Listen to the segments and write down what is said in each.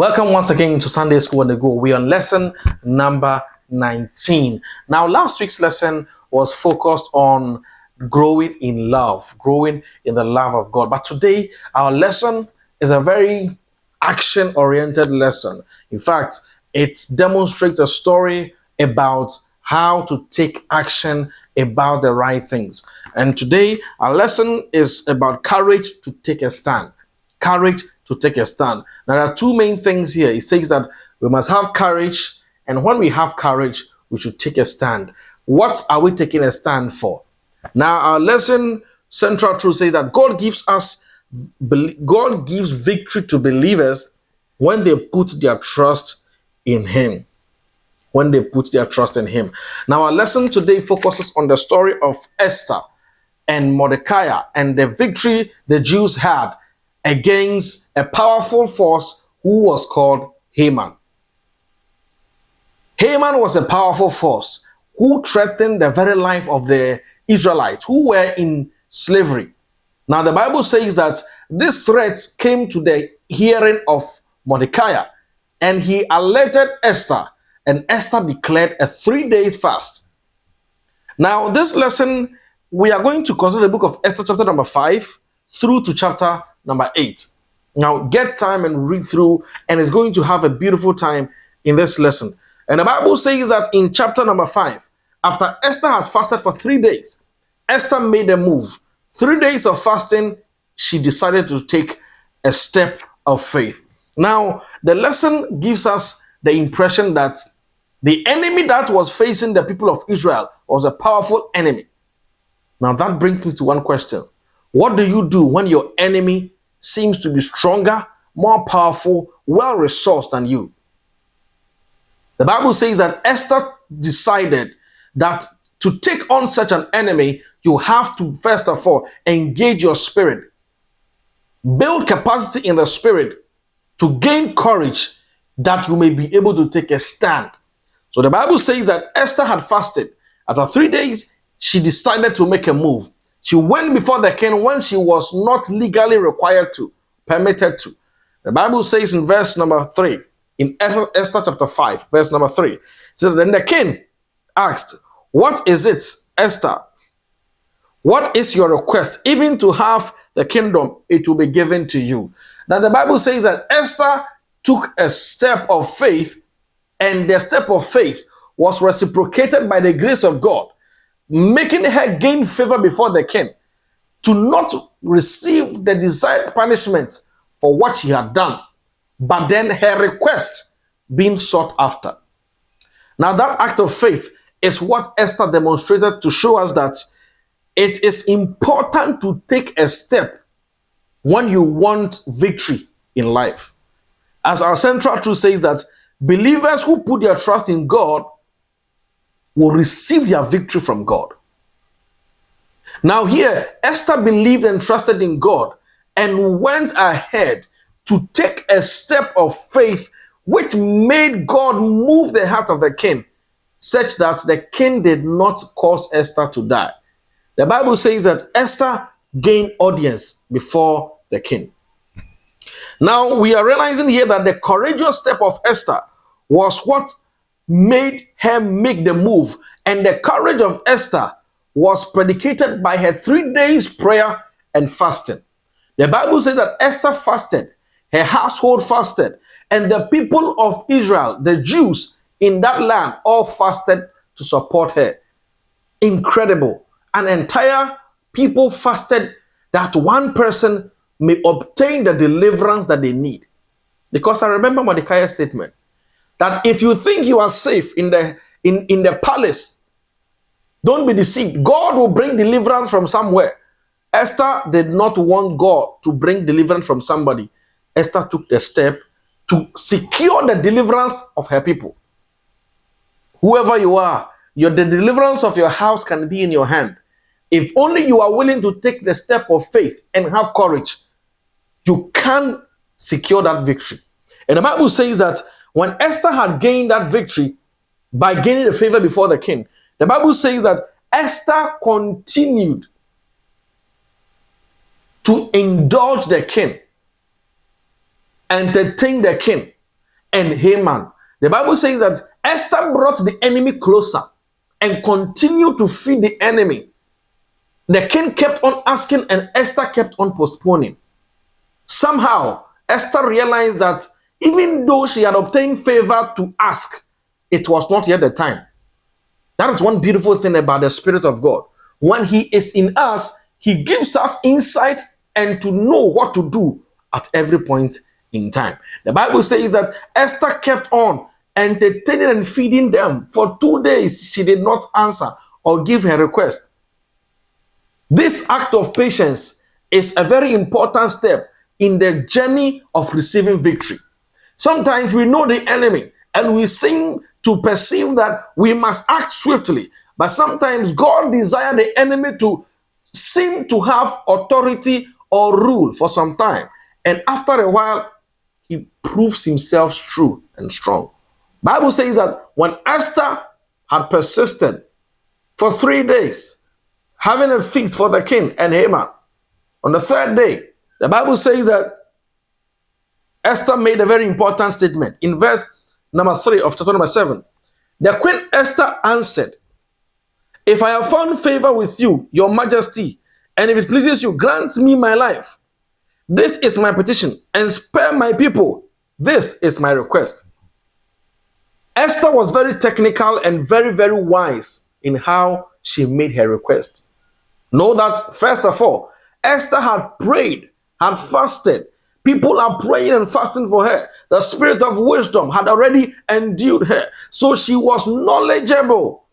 Welcome once again to Sunday School on the Go. We are on lesson number 19. Now, last week's lesson was focused on growing in love, growing in the love of God. But today, our lesson is a very action-oriented lesson. In fact, it demonstrates a story about how to take action about the right things. And today, our lesson is about courage to take a stand. Courage to take a stand. Now, there are two main things here. It says that we must have courage, and when we have courage, we should take a stand. What are we taking a stand for? Now, our lesson central truth says that God gives victory to believers when they put their trust in Him. When they put their trust in Him. Now, our lesson today focuses on the story of Esther and Mordecai and the victory the Jews had against a powerful force who was called Haman. Haman was a powerful force who threatened the very life of the Israelites who were in slavery. Now, the Bible says that this threat came to the hearing of Mordecai, and he alerted Esther, and Esther declared a 3-day fast. Now, this lesson, we are going to consider the book of Esther, chapter number 5 through to chapter number 8. Now, get time and read through, and it's going to have a beautiful time in this lesson. And the Bible says that in chapter number 5, after Esther has fasted for 3 days, Esther made a move. 3 days of fasting, she decided to take a step of faith. Now, the lesson gives us the impression that the enemy that was facing the people of Israel was a powerful enemy. Now, that brings me to one question. What do you do when your enemy seems to be stronger, more powerful, well-resourced than you? The Bible says that Esther decided that to take on such an enemy, you have to, first of all, engage your spirit. Build capacity in the spirit to gain courage that you may be able to take a stand. So the Bible says that Esther had fasted. After 3 days, she decided to make a move. She went before the king when she was not legally required to, permitted to. The Bible says in verse number 3, in Esther chapter 5, verse number 3, so then the king asked, "What is it, Esther? What is your request? Even to have the kingdom, it will be given to you." Now the Bible says that Esther took a step of faith, and the step of faith was reciprocated by the grace of God, making her gain favor before the king, to not receive the desired punishment for what she had done, but then her request being sought after. Now, that act of faith is what Esther demonstrated to show us that it is important to take a step when you want victory in life. As our central truth says that believers who put their trust in God will receive their victory from God. Now here, Esther believed and trusted in God and went ahead to take a step of faith which made God move the heart of the king, such that the king did not cause Esther to die. The Bible says that Esther gained audience before the king. Now we are realizing here that the courageous step of Esther was what made her make the move, and the courage of Esther was predicated by her 3 days prayer and fasting. The Bible says that Esther fasted, her household fasted, and the people of Israel, the Jews in that land, all fasted to support her. Incredible. An entire people fasted that one person may obtain the deliverance that they need. Because I remember Mordecai's statement that if you think you are safe in the palace, don't be deceived. God will bring deliverance from somewhere. Esther did not want God to bring deliverance from somebody. Esther took the step to secure the deliverance of her people. Whoever you are, the deliverance of your house can be in your hand. If only you are willing to take the step of faith and have courage, you can secure that victory. And the Bible says that when Esther had gained that victory by gaining the favor before the king, the Bible says that Esther continued to indulge the king, entertain the king, and Haman. The Bible says that Esther brought the enemy closer and continued to feed the enemy. The king kept on asking and Esther kept on postponing. Somehow, Esther realized that even though she had obtained favor to ask, it was not yet the time. That is one beautiful thing about the Spirit of God. When He is in us, He gives us insight and to know what to do at every point in time. The Bible says that Esther kept on entertaining and feeding them. For 2 days, she did not answer or give her request. This act of patience is a very important step in the journey of receiving victory. Sometimes we know the enemy and we seem to perceive that we must act swiftly. But sometimes God desires the enemy to seem to have authority or rule for some time. And after a while, he proves himself true and strong. Bible says that when Esther had persisted for 3 days, having a feast for the king and Haman, on the third day, the Bible says that Esther made a very important statement. In verse number 3 of chapter number 7, the Queen Esther answered, "If I have found favor with you, your majesty, and if it pleases you, grant me my life. This is my petition, and spare my people. This is my request." Esther was very technical and very, very wise in how she made her request. Know that, first of all, Esther had prayed, had fasted. People are praying and fasting for her. The spirit of wisdom had already endued her. So she was knowledgeable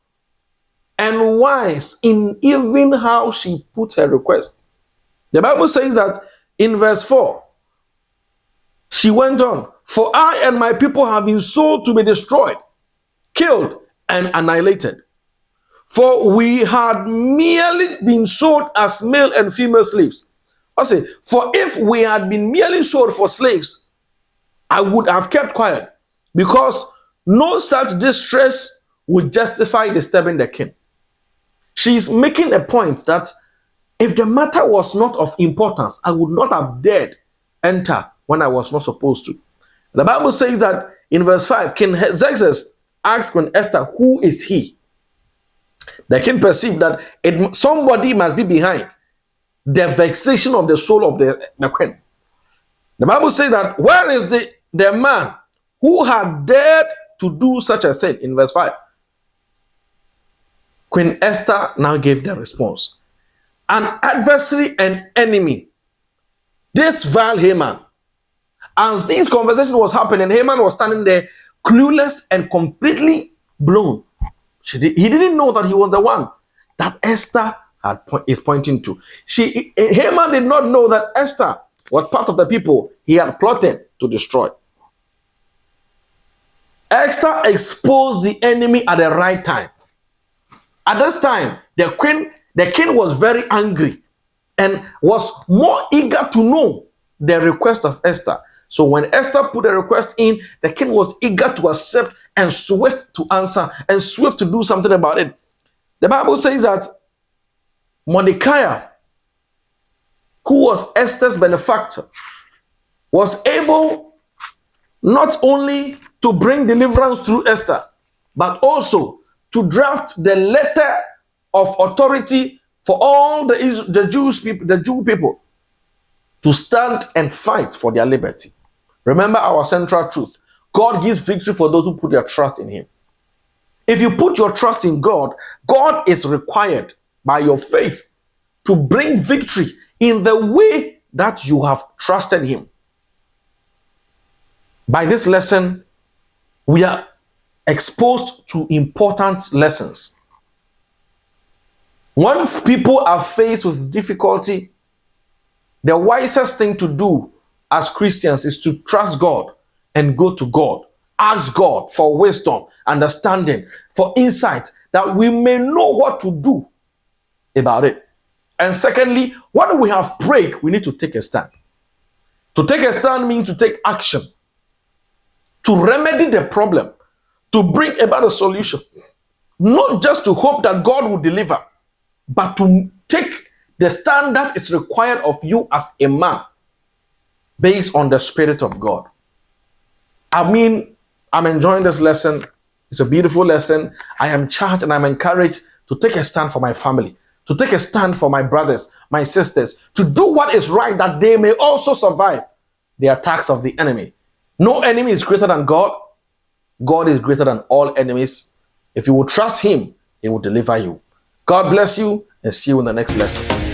and wise in even how she put her request. The Bible says that in verse 4, she went on, "For I and my people have been sold to be destroyed, killed, and annihilated. For we had merely been sold as male and female slaves." I say, for if we had been merely sold for slaves, I would have kept quiet, because no such distress would justify disturbing the king. She's making a point that if the matter was not of importance, I would not have dared enter when I was not supposed to. The Bible says that in verse 5, King Xerxes asked Queen Esther, "Who is he?" The king perceived that somebody must be behind the vexation of the soul of the queen. The Bible says that where is the man who had dared to do such a thing? In verse 5, Queen Esther now gave the response. An adversary and enemy, this vile Haman. As this conversation was happening, Haman was standing there clueless and completely blown. He didn't know that he was the one that Esther is pointing to. Haman did not know that Esther was part of the people he had plotted to destroy. Esther exposed the enemy at the right time. At this time, the king was very angry and was more eager to know the request of Esther. So when Esther put a request in, the king was eager to accept and swift to answer and swift to do something about it. The Bible says that Mordecai, who was Esther's benefactor, was able not only to bring deliverance through Esther, but also to draft the letter of authority for all the Jew people to stand and fight for their liberty. Remember our central truth: God gives victory for those who put their trust in Him. If you put your trust in God, God is required by your faith to bring victory in the way that you have trusted Him. By this lesson, we are exposed to important lessons. When people are faced with difficulty, the wisest thing to do as Christians is to trust God and go to God. Ask God for wisdom, understanding, for insight, that we may know what to do about it. And secondly, when we have prayed, we need to take a stand. To take a stand means to take action, to remedy the problem, to bring about a solution. Not just to hope that God will deliver, but to take the stand that is required of you as a man based on the Spirit of God. I mean, I'm enjoying this lesson. It's a beautiful lesson. I am charged and I'm encouraged to take a stand for my family, to take a stand for my brothers, my sisters, to do what is right that they may also survive the attacks of the enemy. No enemy is greater than God. God is greater than all enemies. If you will trust him, he will deliver you. God bless you and see you in the next lesson.